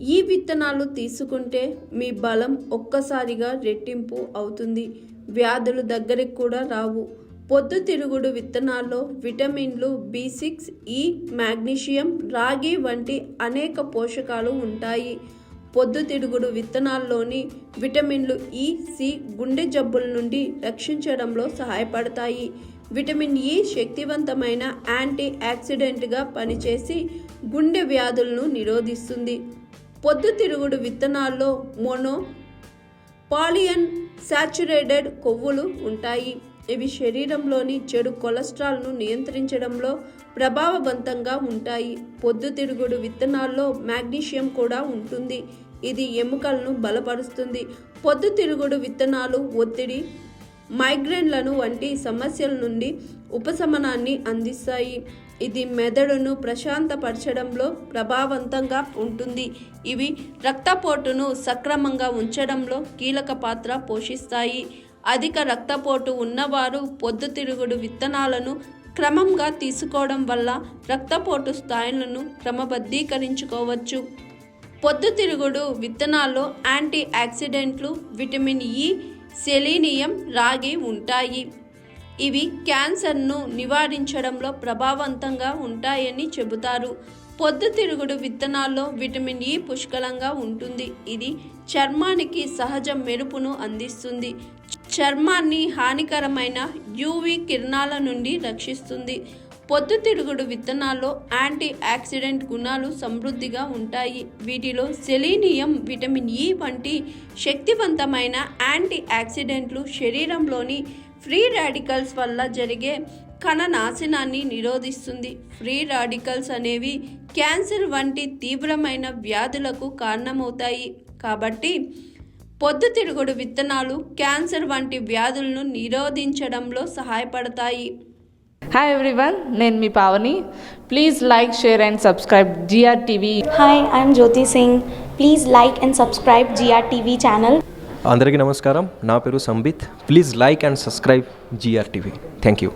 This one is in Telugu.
ఈ విత్తనాలు తీసుకుంటే మీ బలం ఒక్కసారిగా రెట్టింపు అవుతుంది. వ్యాధులు దగ్గరికి కూడా రావు. పొద్దుతిరుగుడు విత్తనాల్లో విటమిన్లు B6, E, మాగ్నీషియం, రాగి వంటి అనేక పోషకాలు ఉంటాయి. పొద్దుతిరుగుడు విత్తనాల్లోని విటమిన్లు E, C గుండె జబ్బుల నుండి రక్షించడంలో సహాయపడతాయి. విటమిన్ E శక్తివంతమైన యాంటీ ఆక్సిడెంట్గా పనిచేసి గుండె వ్యాధులను నిరోధిస్తుంది. పొద్దుతిరుగుడు విత్తనాల్లో పాలియన్సాచురేటెడ్ కొవ్వులు ఉంటాయి. ఇవి శరీరంలోని చెడు కొలెస్ట్రాల్ను నియంత్రించడంలో ప్రభావవంతంగా ఉంటాయి. పొద్దుతిరుగుడు విత్తనాల్లో మాగ్నీషియం కూడా ఉంటుంది. ఇది ఎముకలను బలపరుస్తుంది. పొద్దుతిరుగుడు విత్తనాలు ఒత్తిడి, మైగ్రేన్లను వంటి సమస్యల నుండి ఉపశమనాన్ని అందిస్తాయి. ఇది మెదడును ప్రశాంతపరచడంలో ప్రభావవంతంగా ఉంటుంది. ఇవి రక్తపోటును సక్రమంగా ఉంచడంలో కీలక పాత్ర పోషిస్తాయి. అధిక రక్తపోటు ఉన్నవారు పొద్దుతిరుగుడు విత్తనాలను క్రమంగా తీసుకోవడం వల్ల రక్తపోటు స్థాయిలను క్రమబద్ధీకరించుకోవచ్చు. పొద్దుతిరుగుడు విత్తనాల్లో యాంటీ ఆక్సిడెంట్లు, విటమిన్ E, సెలీనియం, రాగి ఉంటాయి. ఇవి క్యాన్సర్ను నివారించడంలో ప్రభావవంతంగా ఉంటాయని చెబుతారు. పొద్దుతిరుగుడు విత్తనాల్లో విటమిన్ E పుష్కలంగా ఉంటుంది. ఇది చర్మానికి సహజ మెరుపును అందిస్తుంది. చర్మాన్ని హానికరమైన UV కిరణాల నుండి రక్షిస్తుంది. పొద్దుతిరుగుడు విత్తనాల్లో యాంటీ ఆక్సిడెంట్ గుణాలు సమృద్ధిగా ఉంటాయి. వీటిలో సెలీనియం, విటమిన్ E వంటి శక్తివంతమైన యాంటీ ఆక్సిడెంట్లు శరీరంలోని ఫ్రీ రాడికల్స్ వల్ల జరిగే కణ నాశనాన్ని నిరోధిస్తుంది. ఫ్రీ రాడికల్స్ అనేవి క్యాన్సర్ వంటి తీవ్రమైన వ్యాధులకు కారణమవుతాయి. కాబట్టి పొద్దుతిరుగుడు విత్తనాలు క్యాన్సర్ వంటి వ్యాధులను నిరోధించడంలో సహాయపడతాయి. హాయ్ ఎవ్రీవన్, నేను మీ Pavani. Please like, share and subscribe GRTV. Hi, I'm Jyoti Singh. Please like and subscribe GRTV channel. అందరికీ నమస్కారం. నా పేరు Sambit. Please like and subscribe GRTV. Thank you.